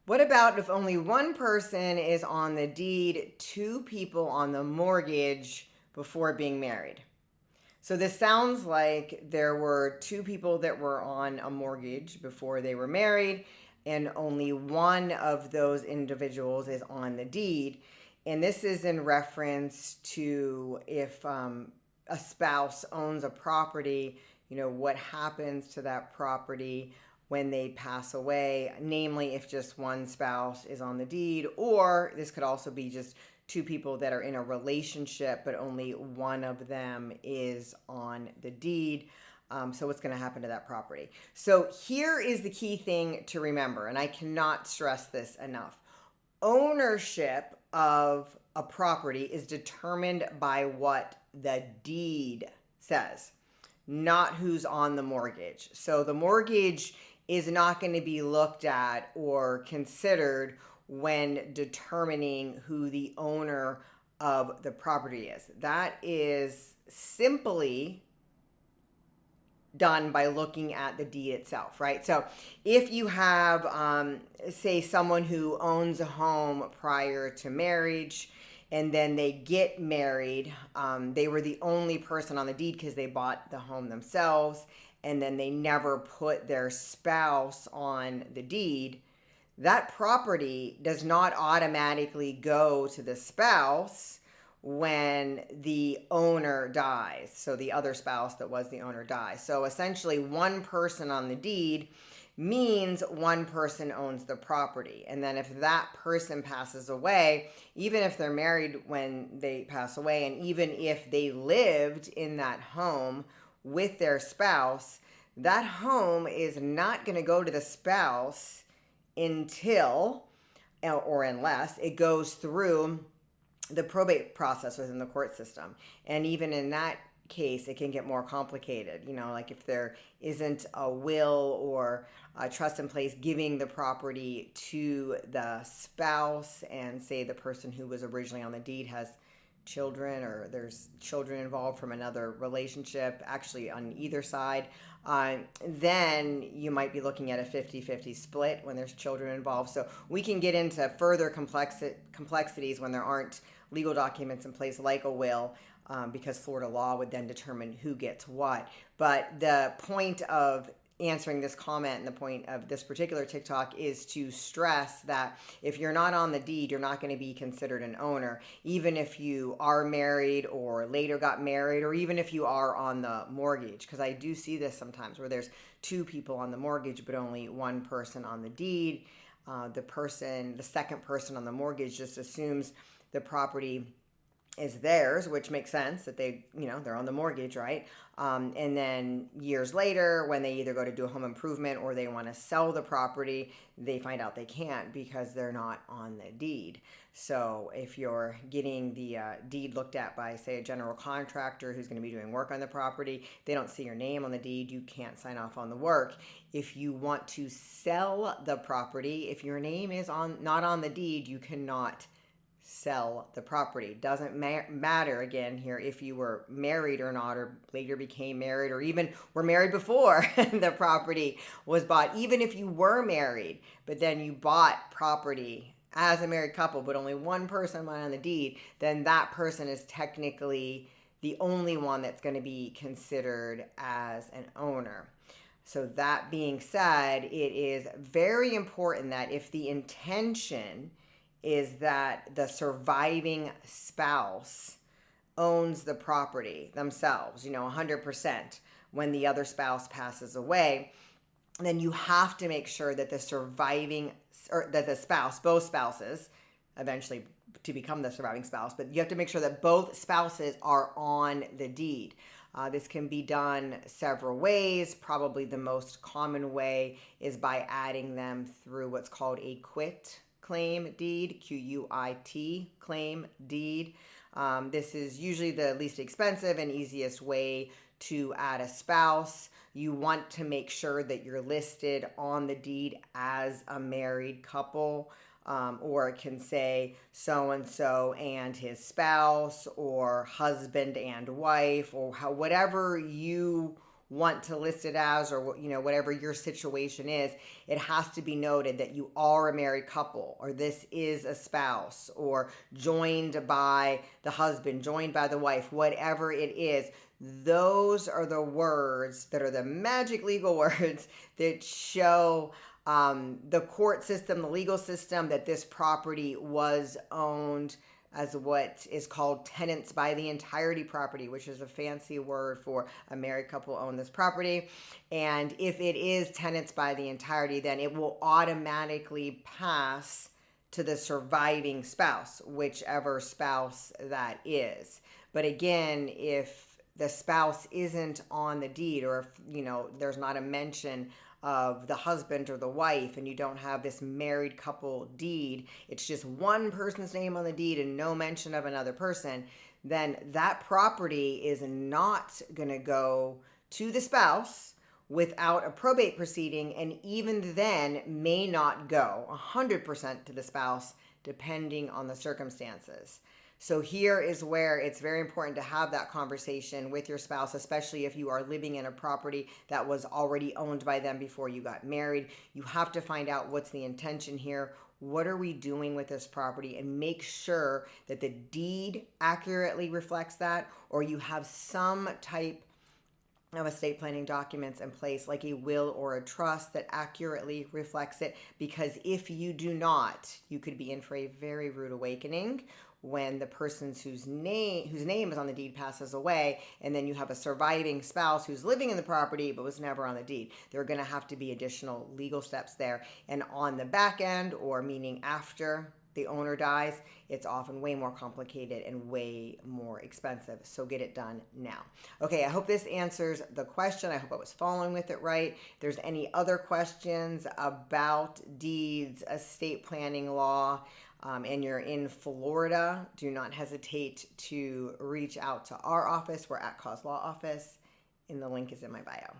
What about if only one person is on the deed, two people on the mortgage before being married? So this sounds like there were two people that were on a mortgage before they were married, and only one of those individuals is on the deed. And this is in reference to if a spouse owns a property, what happens to that property when they pass away, namely if just one spouse is on the deed, or this could also be just two people that are in a relationship, but only one of them is on the deed. So what's going to happen to that property? So here is the key thing to remember, and I cannot stress this enough. Ownership of a property is determined by what the deed says, not who's on the mortgage. So the mortgage is not going to be looked at or considered when determining who the owner of the property is. That is simply done by looking at the deed itself, right? So if you have, say, someone who owns a home prior to marriage and then they get married, they were the only person on the deed because they bought the home themselves, and then they never put their spouse on the deed, that property does not automatically go to the spouse when the owner dies. So the other spouse that was the owner dies. So essentially one person on the deed means one person owns the property. And then if that person passes away, even if they're married when they pass away, and even if they lived in that home with their spouse, that home is not going to go to the spouse until or unless it goes through the probate process within the court system. And even in that case, it can get more complicated. Like if there isn't a will or a trust in place giving the property to the spouse, and say the person who was originally on the deed has children, or there's children involved from another relationship, actually on either side, then you might be looking at a 50-50 split when there's children involved. So we can get into further complexities when there aren't legal documents in place like a will, because Florida law would then determine who gets what. But the point of answering this comment and the point of this particular TikTok is to stress that if you're not on the deed, you're not going to be considered an owner, even if you are married or later got married, or even if you are on the mortgage. Because I do see this sometimes where there's two people on the mortgage, but only one person on the deed. The second person on the mortgage just assumes the property is theirs, which makes sense that they're on the mortgage, right? And then years later, when they either go to do a home improvement or they want to sell the property, they find out they can't because they're not on the deed. So if you're getting the deed looked at by, say, a general contractor who's going to be doing work on the property, they don't see your name on the deed, you can't sign off on the work. If you want to sell the property, if your name is not on the deed, you cannot sell the property. Doesn't matter again here if you were married or not, or later became married, or even were married before the property was bought. Even if you were married, but then you bought property as a married couple, but only one person went on the deed, then that person is technically the only one that's going to be considered as an owner. So that being said, it is very important that if the intention is that the surviving spouse owns the property themselves, 100%, when the other spouse passes away, then you have to make sure that the spouse, both spouses, eventually to become the surviving spouse, but you have to make sure that both spouses are on the deed. This can be done several ways. Probably the most common way is by adding them through what's called a quitclaim deed, Q-U-I-T, claim deed. This is usually the least expensive and easiest way to add a spouse. You want to make sure that you're listed on the deed as a married couple, or it can say so-and-so and his spouse, or husband and wife, or whatever you want to list it as, or whatever your situation is, it has to be noted that you are a married couple, or this is a spouse, or joined by the husband, joined by the wife, whatever it is. Those are the words that are the magic legal words that show the court system, the legal system, that this property was owned as what is called tenants by the entirety property, which is a fancy word for a married couple own this property. And if it is tenants by the entirety, then it will automatically pass to the surviving spouse, whichever spouse that is. But again, if the spouse isn't on the deed, or if there's not a mention of the husband or the wife, and you don't have this married couple deed, it's just one person's name on the deed and no mention of another person, then that property is not going to go to the spouse without a probate proceeding, and even then may not go 100% to the spouse, depending on the circumstances. So here is where it's very important to have that conversation with your spouse, especially if you are living in a property that was already owned by them before you got married. You have to find out what's the intention here. What are we doing with this property? And make sure that the deed accurately reflects that, or you have some type of estate planning documents in place, like a will or a trust, that accurately reflects it. Because if you do not, you could be in for a very rude awakening when the person whose name is on the deed passes away, and then you have a surviving spouse who's living in the property but was never on the deed. There are going to have to be additional legal steps there. And on the back end, or meaning after the owner dies, it's often way more complicated and way more expensive. So get it done now. Okay, I hope this answers the question. I hope I was following with it right. If there's any other questions about deeds, estate planning law, and you're in Florida, do not hesitate to reach out to our office. We're at Cause Law Office, and the link is in my bio.